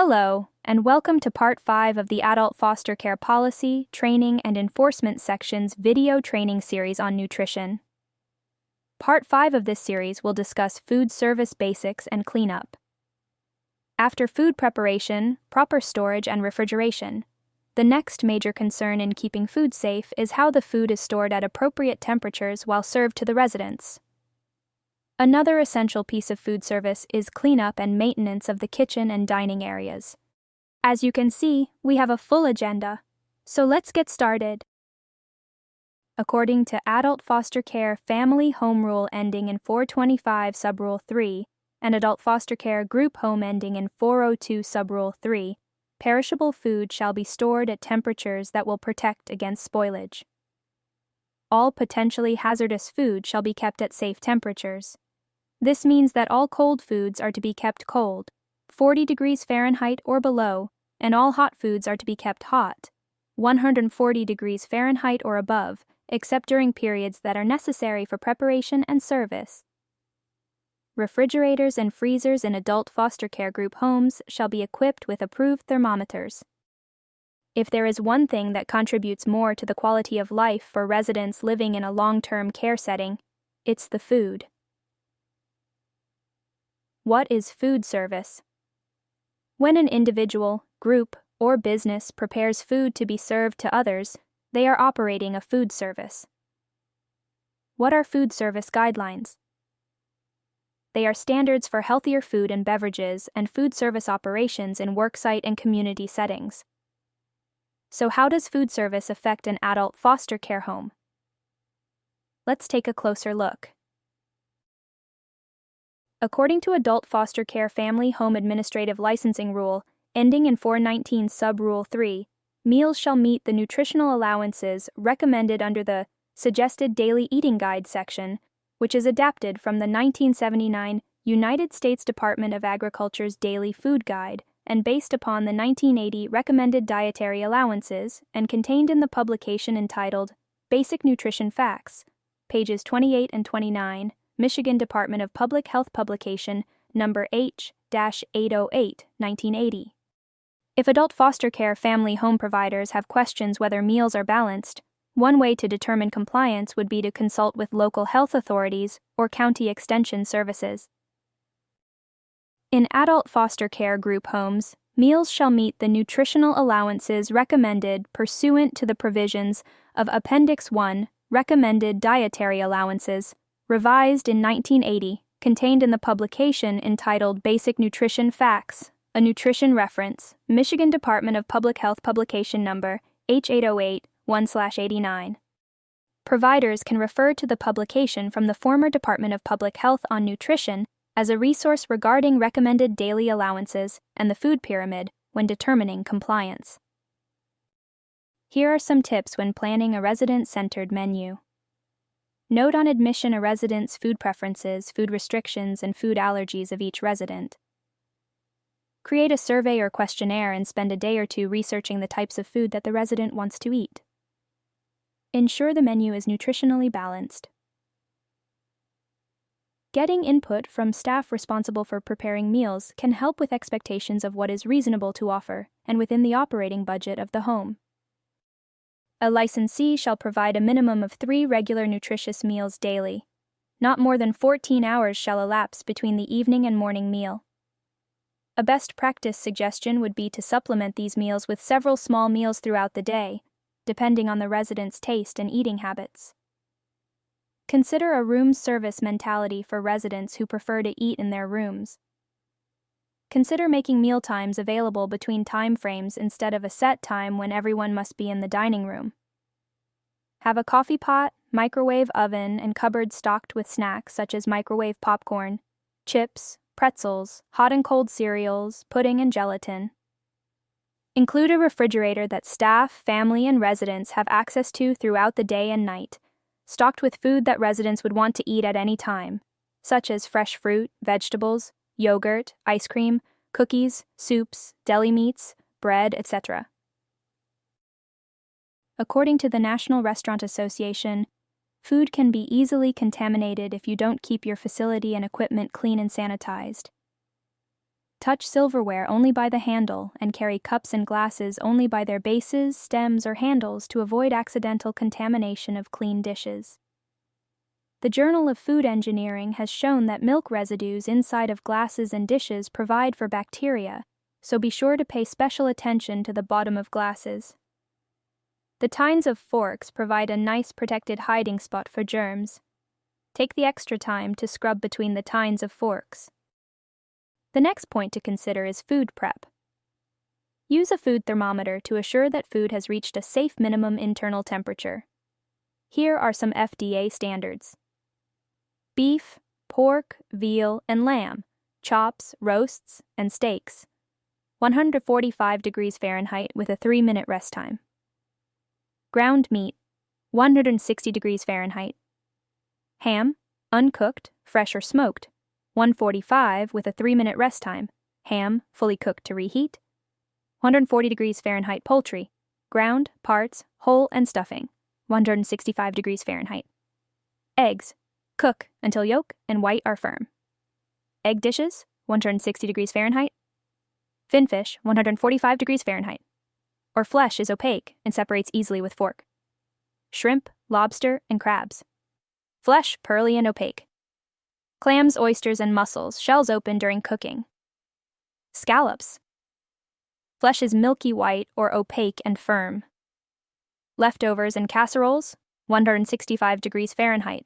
Hello, and welcome to Part 5 of the Adult Foster Care Policy, Training, and Enforcement section's video training series on nutrition. Part 5 of this series will discuss food service basics and cleanup. After food preparation, proper storage, and refrigeration, the next major concern in keeping food safe is how the food is stored at appropriate temperatures while served to the residents. Another essential piece of food service is cleanup and maintenance of the kitchen and dining areas. As you can see, we have a full agenda, so let's get started. According to Adult Foster Care Family Home Rule ending in 425 Subrule 3 and Adult Foster Care Group Home ending in 402 Subrule 3, perishable food shall be stored at temperatures that will protect against spoilage. All potentially hazardous food shall be kept at safe temperatures. This means that all cold foods are to be kept cold, 40 degrees Fahrenheit or below, and all hot foods are to be kept hot, 140 degrees Fahrenheit or above, except during periods that are necessary for preparation and service. Refrigerators and freezers in adult foster care group homes shall be equipped with approved thermometers. If there is one thing that contributes more to the quality of life for residents living in a long-term care setting, it's the food. What is food service? When an individual, group, or business prepares food to be served to others, they are operating a food service. What are food service guidelines? They are standards for healthier food and beverages and food service operations in worksite and community settings. So how does food service affect an adult foster care home? Let's take a closer look. According to Adult Foster Care Family Home Administrative Licensing Rule, ending in 419 Subrule 3, meals shall meet the nutritional allowances recommended under the Suggested Daily Eating Guide section, which is adapted from the 1979 United States Department of Agriculture's Daily Food Guide and based upon the 1980 Recommended Dietary Allowances and contained in the publication entitled Basic Nutrition Facts, pages 28 and 29, Michigan Department of Public Health Publication, number H-808, 1980. If adult foster care family home providers have questions whether meals are balanced, one way to determine compliance would be to consult with local health authorities or county extension services. In adult foster care group homes, meals shall meet the nutritional allowances recommended pursuant to the provisions of Appendix 1, Recommended Dietary Allowances, revised in 1980, contained in the publication entitled Basic Nutrition Facts, a nutrition reference, Michigan Department of Public Health Publication number H808 1/89. Providers can refer to the publication from the former Department of Public Health on Nutrition as a resource regarding recommended daily allowances and the food pyramid when determining compliance. Here are some tips when planning a resident-centered menu. Note on admission a resident's food preferences, food restrictions, and food allergies of each resident. Create a survey or questionnaire and spend a day or two researching the types of food that the resident wants to eat. Ensure the menu is nutritionally balanced. Getting input from staff responsible for preparing meals can help with expectations of what is reasonable to offer and within the operating budget of the home. A licensee shall provide a minimum of 3 regular nutritious meals daily. Not more than 14 hours shall elapse between the evening and morning meal. A best practice suggestion would be to supplement these meals with several small meals throughout the day, depending on the resident's taste and eating habits. Consider a room service mentality for residents who prefer to eat in their rooms. Consider making meal times available between time frames instead of a set time when everyone must be in the dining room. Have a coffee pot, microwave oven, and cupboard stocked with snacks such as microwave popcorn, chips, pretzels, hot and cold cereals, pudding, and gelatin. Include a refrigerator that staff, family, and residents have access to throughout the day and night, stocked with food that residents would want to eat at any time, such as fresh fruit, vegetables, yogurt, ice cream, cookies, soups, deli meats, bread, etc. According to the National Restaurant Association, food can be easily contaminated if you don't keep your facility and equipment clean and sanitized. Touch silverware only by the handle and carry cups and glasses only by their bases, stems, or handles to avoid accidental contamination of clean dishes. The Journal of Food Engineering has shown that milk residues inside of glasses and dishes provide for bacteria, so be sure to pay special attention to the bottom of glasses. The tines of forks provide a nice protected hiding spot for germs. Take the extra time to scrub between the tines of forks. The next point to consider is food prep. Use a food thermometer to assure that food has reached a safe minimum internal temperature. Here are some FDA standards. Beef, pork, veal, and lamb, chops, roasts, and steaks. 145 degrees Fahrenheit with a 3-minute rest time. Ground meat, 160 degrees Fahrenheit. Ham, uncooked, fresh or smoked, 145 with a 3-minute rest time. Ham, fully cooked to reheat. 140 degrees Fahrenheit poultry, ground, parts, whole, and stuffing, 165 degrees Fahrenheit. Eggs, cook until yolk and white are firm. Egg dishes, 160 degrees Fahrenheit. Finfish, 145 degrees Fahrenheit. Or flesh is opaque and separates easily with fork. Shrimp, lobster, and crabs. Flesh, pearly and opaque. Clams, oysters, and mussels, shells open during cooking. Scallops. Flesh is milky white or opaque and firm. Leftovers and casseroles, 165 degrees Fahrenheit.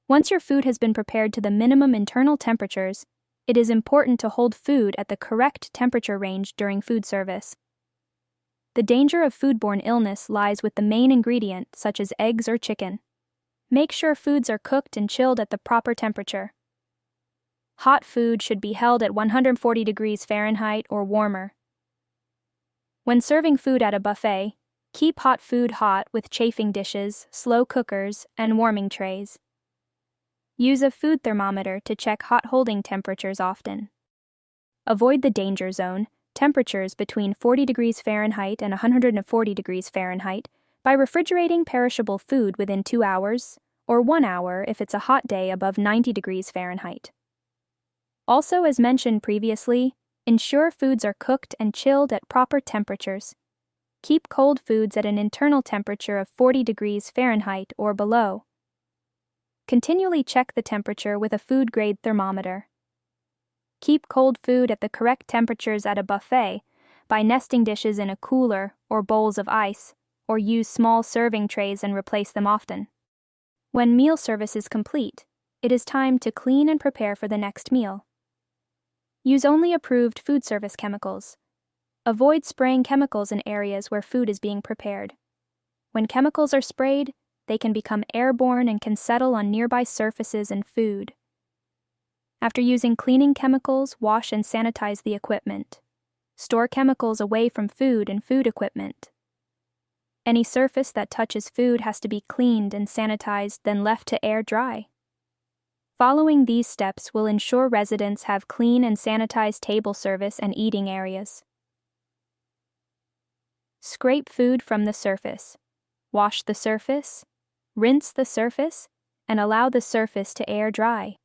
Once your food has been prepared to the minimum internal temperatures, it is important to hold food at the correct temperature range during food service. The danger of foodborne illness lies with the main ingredient, such as eggs or chicken. Make sure foods are cooked and chilled at the proper temperature. Hot food should be held at 140 degrees Fahrenheit or warmer. When serving food at a buffet, keep hot food hot with chafing dishes, slow cookers, and warming trays. Use a food thermometer to check hot holding temperatures often. Avoid the danger zone, temperatures between 40 degrees Fahrenheit and 140 degrees Fahrenheit, by refrigerating perishable food within 2 hours, or 1 hour if it's a hot day above 90 degrees Fahrenheit. Also, as mentioned previously, ensure foods are cooked and chilled at proper temperatures. Keep cold foods at an internal temperature of 40 degrees Fahrenheit or below. Continually check the temperature with a food-grade thermometer. Keep cold food at the correct temperatures at a buffet by nesting dishes in a cooler or bowls of ice, or use small serving trays and replace them often. When meal service is complete, it is time to clean and prepare for the next meal. Use only approved food service chemicals. Avoid spraying chemicals in areas where food is being prepared. When chemicals are sprayed, they can become airborne and can settle on nearby surfaces and food. After using cleaning chemicals, wash and sanitize the equipment. Store chemicals away from food and food equipment. Any surface that touches food has to be cleaned and sanitized, then left to air dry. Following these steps will ensure residents have clean and sanitized table service and eating areas. Scrape food from the surface. Wash the surface, rinse the surface, and allow the surface to air dry.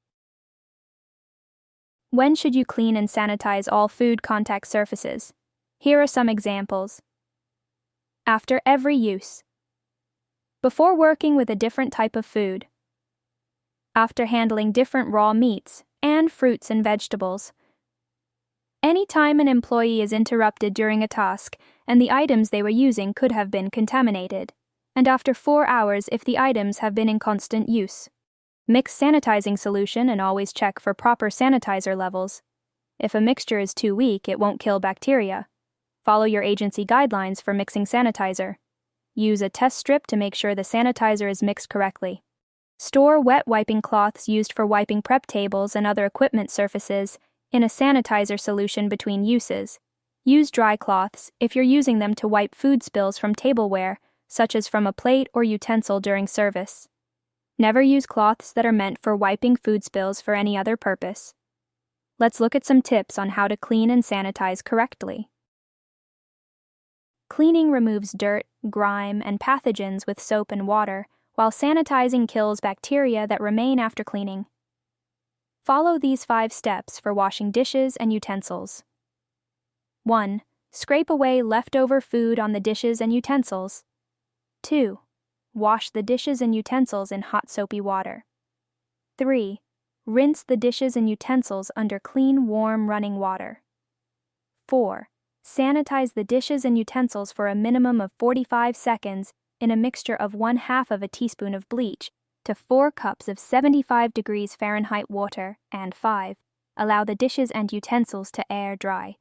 When should you clean and sanitize all food contact surfaces? Here are some examples. After every use. Before working with a different type of food. After handling different raw meats and fruits and vegetables. Anytime an employee is interrupted during a task and the items they were using could have been contaminated, and after 4 hours if the items have been in constant use. Mix sanitizing solution and always check for proper sanitizer levels. If a mixture is too weak, it won't kill bacteria. Follow your agency guidelines for mixing sanitizer. Use a test strip to make sure the sanitizer is mixed correctly. Store wet wiping cloths used for wiping prep tables and other equipment surfaces in a sanitizer solution between uses. Use dry cloths if you're using them to wipe food spills from tableware, such as from a plate or utensil during service. Never use cloths that are meant for wiping food spills for any other purpose. Let's look at some tips on how to clean and sanitize correctly. Cleaning removes dirt, grime, and pathogens with soap and water, while sanitizing kills bacteria that remain after cleaning. Follow these 5 steps for washing dishes and utensils. 1. Scrape away leftover food on the dishes and utensils. 2. Wash the dishes and utensils in hot soapy water. 3. Rinse the dishes and utensils under clean, warm, running water. 4. Sanitize the dishes and utensils for a minimum of 45 seconds in a mixture of 1/2 of a teaspoon of bleach to 4 cups of 75 degrees Fahrenheit water. And 5. Allow the dishes and utensils to air dry.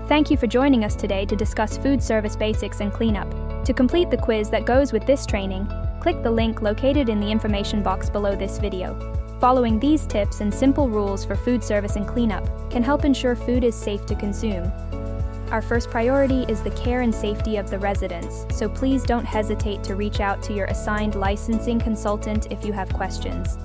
Thank you for joining us today to discuss food service basics and cleanup. To complete the quiz that goes with this training, click the link located in the information box below this video. Following these tips and simple rules for food service and cleanup can help ensure food is safe to consume. Our first priority is the care and safety of the residents, so please don't hesitate to reach out to your assigned licensing consultant if you have questions.